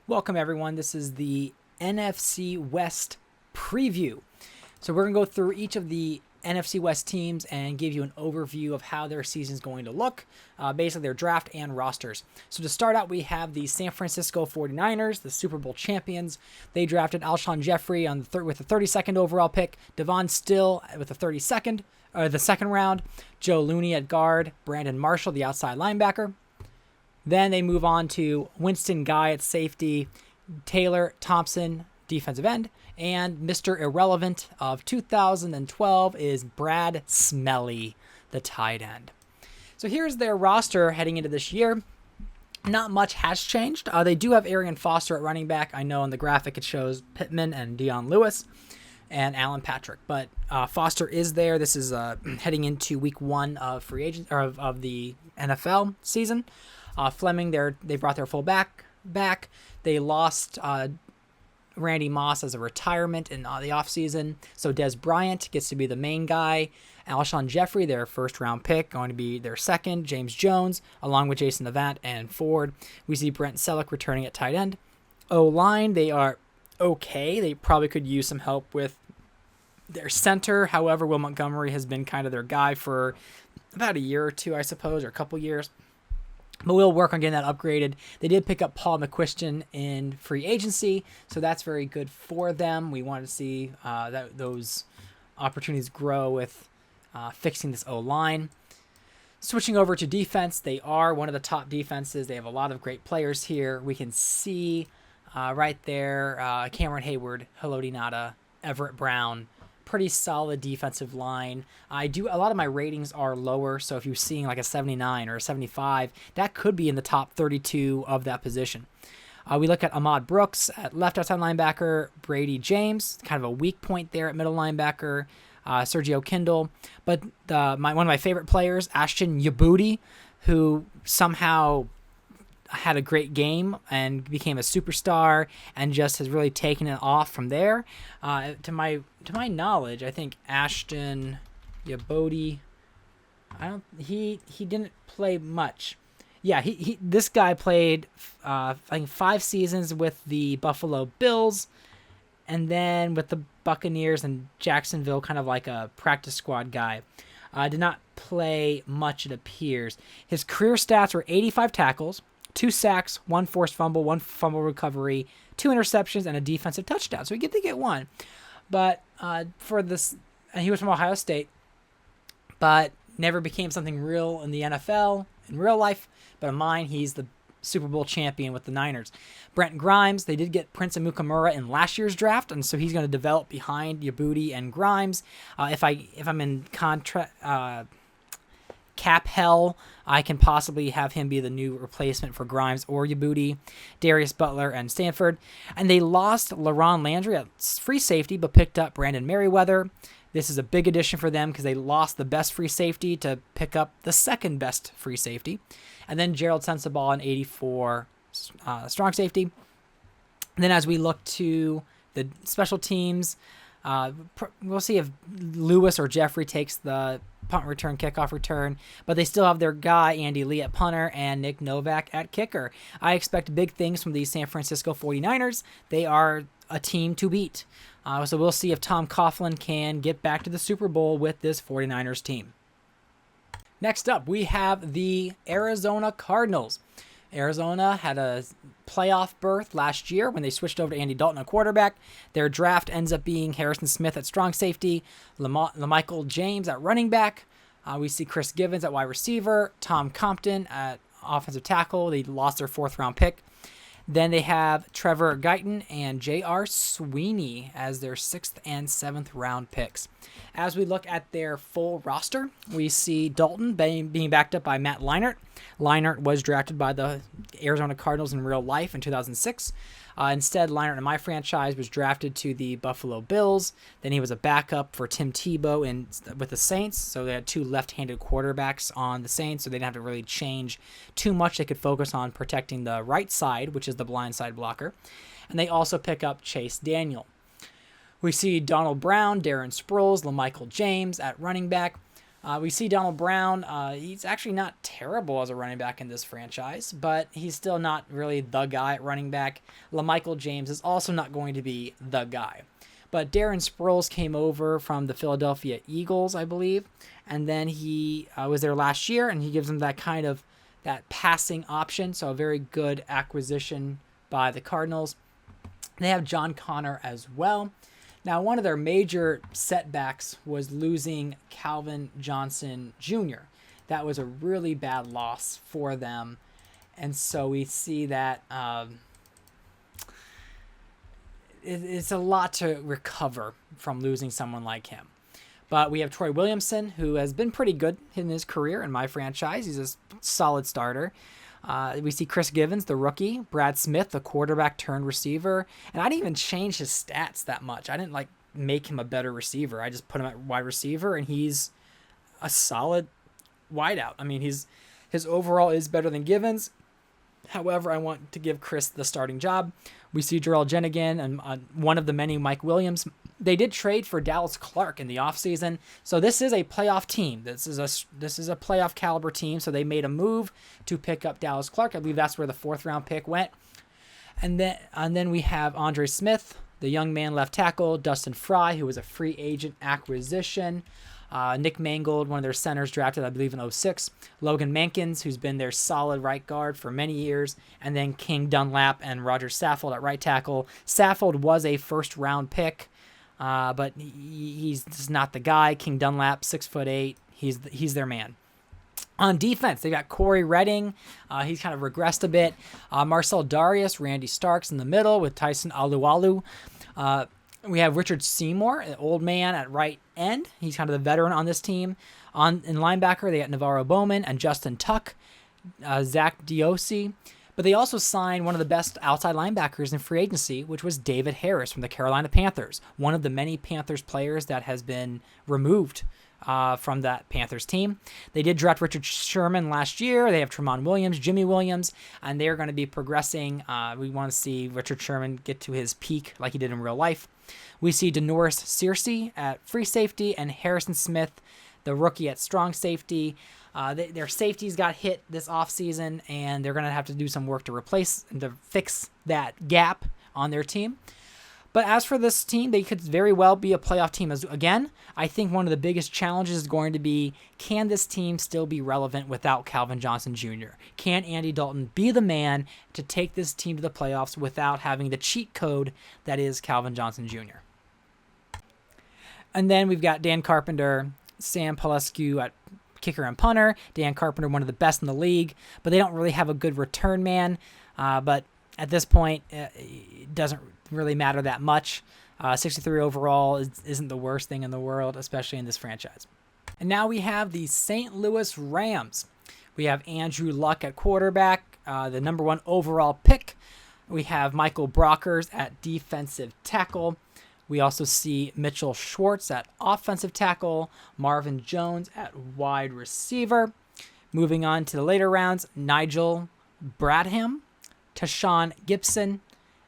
Welcome, everyone. This is the NFC West preview. So we're going to go through each of the NFC West teams and give you an overview of how their season is going to look, basically their draft and rosters. So to start out, we have the San Francisco 49ers, the Super Bowl champions. They drafted Alshon Jeffrey with the 32nd overall pick, Devon Still with the second round, Joe Looney at guard, Brandon Marshall, the outside linebacker. Then they move on to Winston Guy at safety, Taylor Thompson, defensive end, and Mr. Irrelevant of 2012 is Brad Smelly, the tight end. So here's their roster heading into this year. Not much has changed. They do have Arian Foster at running back. I know on the graphic it shows Pittman and Dion Lewis and Alan Patrick, but Foster is there. This is heading into week one of free agent of the NFL season. Fleming, they brought their fullback back. They lost Randy Moss as a retirement in the offseason. So Des Bryant gets to be the main guy. Alshon Jeffrey, their first round pick, going to be their second. James Jones, along with Jason Avant and Ford. We see Brent Selleck returning at tight end. O-line, they are okay. They probably could use some help with their center. However, Will Montgomery has been kind of their guy for about a year or two, I suppose, or a couple years. But we'll work on getting that upgraded. They did pick up Paul McQuistion in free agency, so that's very good for them. We want to see those opportunities grow with fixing this O-line. Switching over to defense, they are one of the top defenses. They have a lot of great players here. We can see right there Cameron Hayward, Haloti Ngata, Everett Brown. Pretty solid defensive line. A lot of my ratings are lower, so if you're seeing like a 79 or a 75, that could be in the top 32 of that position. We look at Ahmad Brooks at left outside linebacker, Brady James, kind of a weak point there at middle linebacker, Sergio Kindle, but one of my favorite players, Ashton Yabudi, who somehow had a great game and became a superstar and just has really taken it off from there. To my knowledge, I think Ashton Yabodi, he didn't play much. Yeah, this guy played I think 5 seasons with the Buffalo Bills and then with the Buccaneers and Jacksonville, kind of like a practice squad guy. Did not play much, it appears. His career stats were 85 tackles, 2 sacks, 1 forced fumble, 1 fumble recovery, 2 interceptions, and a defensive touchdown. So he did get 1. But for this, and he was from Ohio State, but never became something real in the NFL, in real life. But in mine, he's the Super Bowl champion with the Niners. Brent Grimes, they did get Prince Amukamara in last year's draft, and so he's going to develop behind Yabudi and Grimes. If I'm in cap hell, I can possibly have him be the new replacement for Grimes or Yabudi, Darius Butler, and Stanford. And they lost LaRon Landry at free safety, but picked up Brandon Merriweather. This is a big addition for them because they lost the best free safety to pick up the second best free safety. And then Gerald Sensabaugh, an 84 strong safety. And then as we look to the special teams, we'll see if Lewis or Jeffrey takes the punt return, kickoff return, but they still have their guy, Andy Lee, at punter and Nick Novak at kicker. I expect big things from the San Francisco 49ers. They are a team to beat. So we'll see if Tom Coughlin can get back to the Super Bowl with this 49ers team. Next up, we have the Arizona Cardinals. Arizona had a playoff berth last year when they switched over to Andy Dalton at quarterback. Their draft ends up being Harrison Smith at strong safety, LaMichael James at running back. We see Chris Givens at wide receiver, Tom Compton at offensive tackle. They lost their 4th round pick. Then they have Trevor Guyton and J.R. Sweeney as their 6th and 7th round picks. As we look at their full roster, we see Dalton being backed up by Matt Leinart. Leinart was drafted by the Arizona Cardinals in real life in 2006. Instead, Leinart in my franchise was drafted to the Buffalo Bills. Then he was a backup for Tim Tebow with the Saints. So they had 2 left-handed quarterbacks on the Saints, so they didn't have to really change too much. They could focus on protecting the right side, which is the blind side blocker. And they also pick up Chase Daniel. We see Donald Brown, Darren Sproles, LaMichael James at running back. We see Donald Brown. He's actually not terrible as a running back in this franchise, but he's still not really the guy at running back. LaMichael James is also not going to be the guy. But Darren Sproles came over from the Philadelphia Eagles, I believe, and then he was there last year, and he gives them that kind of that passing option, so a very good acquisition by the Cardinals. They have John Connor as well. Now, one of their major setbacks was losing Calvin Johnson Jr. That was a really bad loss for them, and so we see that it's a lot to recover from losing someone like him. But we have Troy Williamson, who has been pretty good in his career in my franchise. He's a solid starter. We see Chris Givens, the rookie. Brad Smith, the quarterback turned receiver. And I didn't even change his stats that much. I didn't make him a better receiver. I just put him at wide receiver, and he's a solid wideout. I mean, his overall is better than Givens. However, I want to give Chris the starting job. We see Jarrell Jenigan and one of the many Mike Williams. They did trade for Dallas Clark in the offseason. So this is a playoff team. This is a playoff caliber team. So they made a move to pick up Dallas Clark. I believe that's where the 4th round pick went. And then we have Andre Smith, the young man left tackle, Dustin Fry, who was a free agent acquisition. Nick Mangold, one of their centers drafted, I believe, in 2006. Logan Mankins, who's been their solid right guard for many years. And then King Dunlap and Roger Saffold at right tackle. Saffold was a 1st-round pick, but he's not the guy. King Dunlap, 6'8", he's their man. On defense, they got Corey Redding. He's kind of regressed a bit. Marcel Darius, Randy Starks in the middle with Tyson Alualu. We have Richard Seymour, an old man at right end. He's kind of the veteran on this team. In linebacker, they got Navarro Bowman and Justin Tuck, Zach Diosi. But they also signed one of the best outside linebackers in free agency, which was David Harris from the Carolina Panthers, one of the many Panthers players that has been removed from that Panthers team. They did draft Richard Sherman last year. They have Tramon Williams, Jimmy Williams, and they're going to be progressing. We want to see Richard Sherman get to his peak like he did in real life. We see Denoris Searcy at free safety and Harrison Smith, the rookie, at strong safety. Their safeties got hit this offseason, and they're going to have to do some work to replace and to fix that gap on their team. But as for this team, they could very well be a playoff team. Again, I think one of the biggest challenges is going to be, can this team still be relevant without Calvin Johnson Jr.? Can Andy Dalton be the man to take this team to the playoffs without having the cheat code that is Calvin Johnson Jr.? And then we've got Dan Carpenter, Sam Pelescu at kicker and punter. Dan Carpenter, one of the best in the league, but they don't really have a good return man. But at this point, it doesn't really matter that much. 63 overall isn't the worst thing in the world, especially in this franchise. And now we have the St. Louis Rams. We have Andrew Luck at quarterback, the number 1 overall pick. We have Michael Brockers at defensive tackle. We also see Mitchell Schwartz at offensive tackle, Marvin Jones at wide receiver. Moving on to the later rounds, Nigel Bradham, Tashawn Gibson,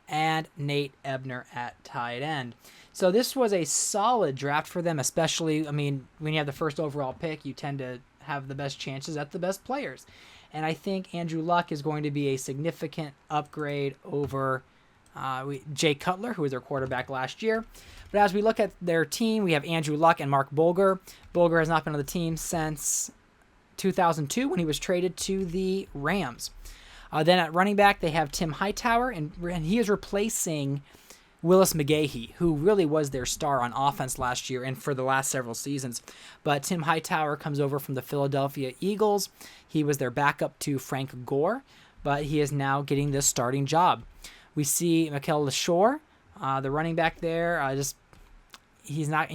and Nate Ebner at tight end. So this was a solid draft for them, especially, when you have the 1st overall pick, you tend to have the best chances at the best players. And I think Andrew Luck is going to be a significant upgrade over Jay Cutler, who was their quarterback last year. But as we look at their team, we have Andrew Luck and Mark Bulger. Bulger has not been on the team since 2002 when he was traded to the Rams. Then at running back, they have Tim Hightower, and he is replacing Willis McGahee, who really was their star on offense last year and for the last several seasons. But Tim Hightower comes over from the Philadelphia Eagles. He was their backup to Frank Gore, but he is now getting this starting job. We see Mikel LaShore, the running back there. He's not,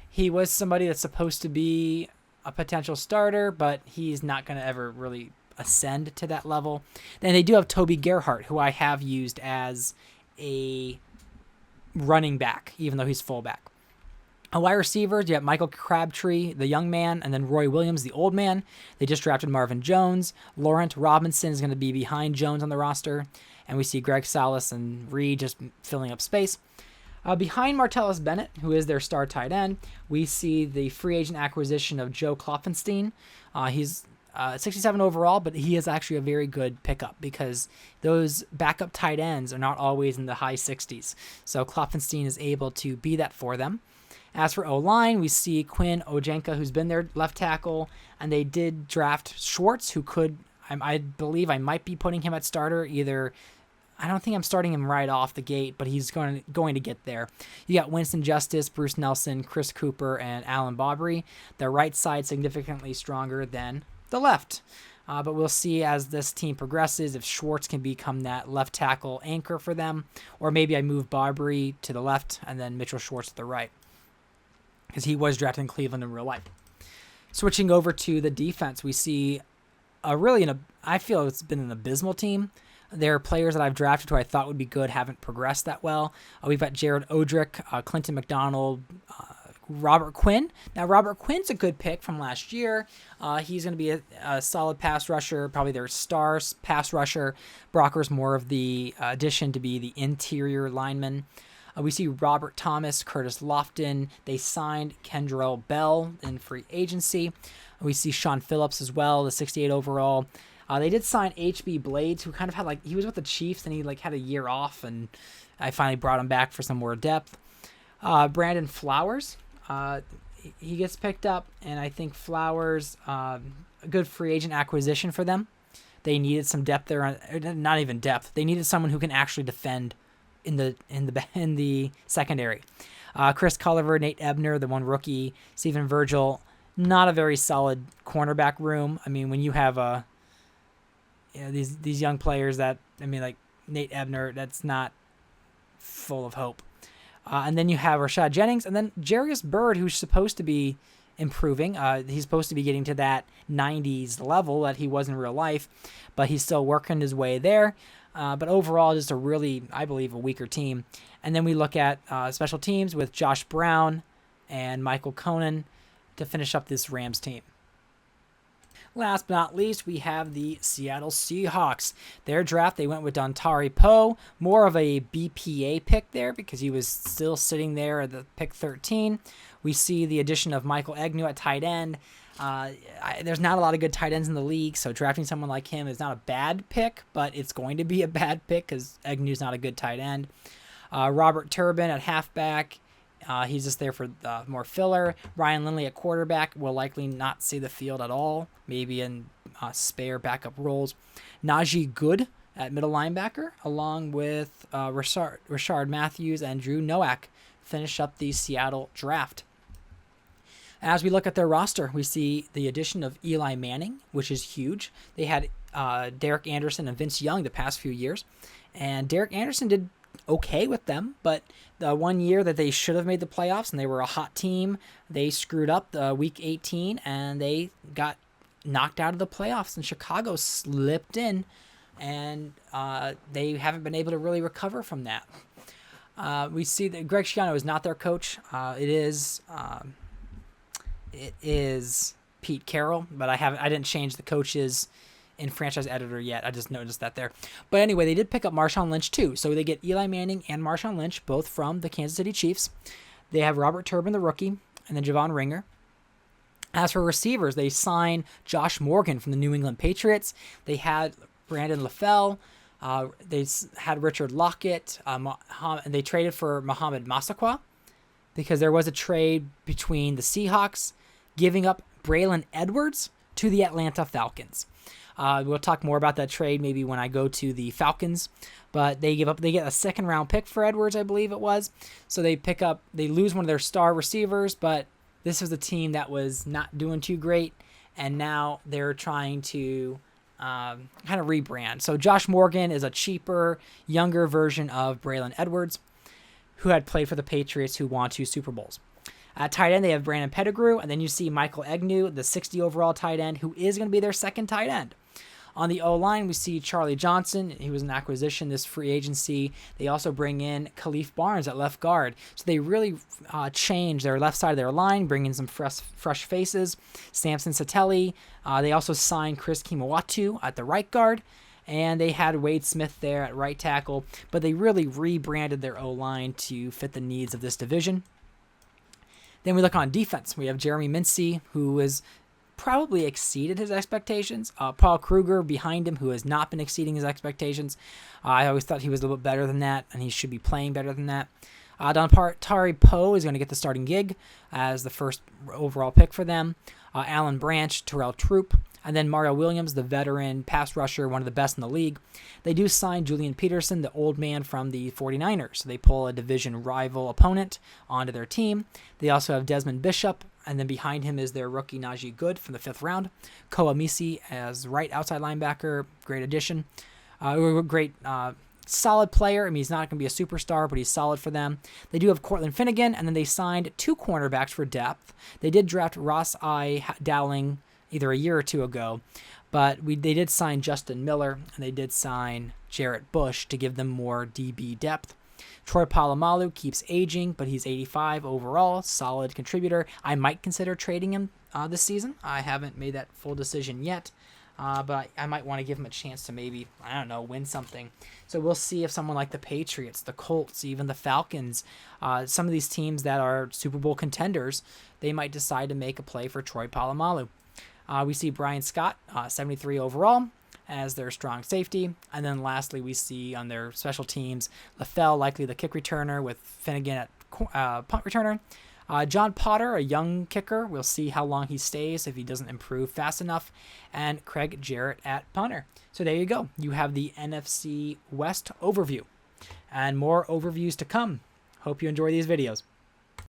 he was somebody that's supposed to be a potential starter, but he's not going to ever really ascend to that level. Then they do have Toby Gerhart, who I have used as a running back, even though he's fullback. On wide receivers, you have Michael Crabtree, the young man, and then Roy Williams, the old man. They just drafted Marvin Jones. Laurent Robinson is going to be behind Jones on the roster. And we see Greg Salas and Reed just filling up space. Behind Martellus Bennett, who is their star tight end, we see the free agent acquisition of Joe Klopfenstein. He's 67 overall, but he is actually a very good pickup because those backup tight ends are not always in the high 60s. So Klopfenstein is able to be that for them. As for O-line, we see Quinn Ojenka, who's been their left tackle, and they did draft Schwartz, who could, I believe I might be putting him at starter either. I don't think I'm starting him right off the gate, but he's going to get there. You got Winston Justice, Bruce Nelson, Chris Cooper, and Alan Bobry. The right side significantly stronger than the left. But we'll see as this team progresses if Schwartz can become that left tackle anchor for them, or maybe I move Bobry to the left and then Mitchell Schwartz to the right, because he was drafted in Cleveland in real life. Switching over to the defense, we see I feel it's been an abysmal team. There are players that I've drafted who I thought would be good, haven't progressed that well. We've got Jared Odrick, Clinton McDonald, Robert Quinn. Now, Robert Quinn's a good pick from last year. He's going to be a solid pass rusher, probably their star pass rusher. Brocker's more of the addition to be the interior lineman. We see Robert Thomas, Curtis Lofton. They signed Kendrell Bell in free agency. We see Sean Phillips as well, the 68 overall. They did sign H.B. Blades, who kind of had he was with the Chiefs and he had a year off, and I finally brought him back for some more depth. Brandon Flowers, he gets picked up, and I think Flowers, a good free agent acquisition for them. They needed some depth there, not even depth. They needed someone who can actually defend in the secondary. Chris Culliver, Nate Ebner, the one rookie, Stephen Virgil, not a very solid cornerback room. I mean, when you have these young players like Nate Ebner, that's not full of hope. And then you have Rashad Jennings, and then Jarius Byrd, who's supposed to be improving. He's supposed to be getting to that 90s level that he was in real life, but he's still working his way there. But overall, just I believe, a weaker team. And then we look at special teams with Josh Brown and Michael Conan to finish up this Rams team. Last but not least, we have the Seattle Seahawks. Their draft, they went with Dontari Poe, more of a BPA pick there because he was still sitting there at the pick 13. We see the addition of Michael Agnew at tight end. There's not a lot of good tight ends in the league, so drafting someone like him is not a bad pick, but it's going to be a bad pick because Agnew's not a good tight end. Robert Turbin at halfback. He's just there for more filler. Ryan Lindley at quarterback will likely not see the field at all, maybe in spare backup roles. Najee Good at middle linebacker, along with Rashard Matthews and Drew Nowak, finish up the Seattle draft. As we look at their roster, we see the addition of Eli Manning, which is huge. They had Derek Anderson and Vince Young the past few years, and Derek Anderson did okay with them, but the one year that they should have made the playoffs and they were a hot team, they screwed up week 18 and they got knocked out of the playoffs, and Chicago slipped in, and they haven't been able to really recover from that. We see that Greg Schiano is not their coach. It is Pete Carroll, but I didn't change the coaches in franchise editor yet. I just noticed that there. But anyway, they did pick up Marshawn Lynch too. So they get Eli Manning and Marshawn Lynch, both from the Kansas City Chiefs. They have Robert Turbin, the rookie, and then Javon Ringer. As for receivers, they signed Josh Morgan from the New England Patriots. They had Brandon LaFell. They had Richard Lockett. And they traded for Mohamed Massaquoi because there was a trade between the Seahawks giving up Braylon Edwards to the Atlanta Falcons. We'll talk more about that trade maybe when I go to the Falcons, but they get a second round pick for Edwards, I believe it was. So they lose one of their star receivers, but this was a team that was not doing too great, and now they're trying to kind of rebrand. So Josh Morgan is a cheaper, younger version of Braylon Edwards, who had played for the Patriots, who won 2 Super Bowls. At tight end, they have Brandon Pettigrew, and then you see Michael Agnew, the 60 overall tight end, who is going to be their second tight end. On the O-line, we see Charlie Johnson. He was an acquisition this free agency. They also bring in Khalif Barnes at left guard. So they really change their left side of their line, bring in some fresh faces. Samson Satelli. They also signed Chris Kimawatu at the right guard. and they had Wade Smith there at right tackle, but they really rebranded their O-line to fit the needs of this division. Then we look on defense. We have Jeremy Mincey, who has probably exceeded his expectations. Paul Kruger behind him, who has not been exceeding his expectations. I always thought he was a little bit better than that, and he should be playing better than that. Dontari Poe is going to get the starting gig as the first overall pick for them. Alan Branch, Terrell Troop, and then Mario Williams, the veteran pass rusher, one of the best in the league. They do sign Julian Peterson, the old man from the 49ers. So they pull a division rival opponent onto their team. They also have Desmond Bishop, and then behind him is their rookie Najee Good from the 5th round. Koa Misi as right outside linebacker, great addition. Great solid player. I mean, he's not going to be a superstar, but he's solid for them. They do have Cortland Finnegan, and then they signed 2 cornerbacks for depth. They did draft Ross I. Dowling either a year or 2 ago, but they did sign Justin Miller, and they did sign Jarrett Bush to give them more DB depth. Troy Polamalu keeps aging, but he's 85 overall, solid contributor. I might consider trading him this season. I haven't made that full decision yet. But I might want to give him a chance to maybe, I don't know, win something. So we'll see if someone like the Patriots, the Colts, even the Falcons, some of these teams that are Super Bowl contenders, they might decide to make a play for Troy Polamalu. We see Brian Scott, 73 overall, as their strong safety. And then lastly, we see on their special teams, LaFell, likely the kick returner, with Finnegan at punt returner. John Potter, a young kicker. We'll see how long he stays if he doesn't improve fast enough. And Craig Jarrett at punter. So there you go. You have the NFC West overview. And more overviews to come. Hope you enjoy these videos.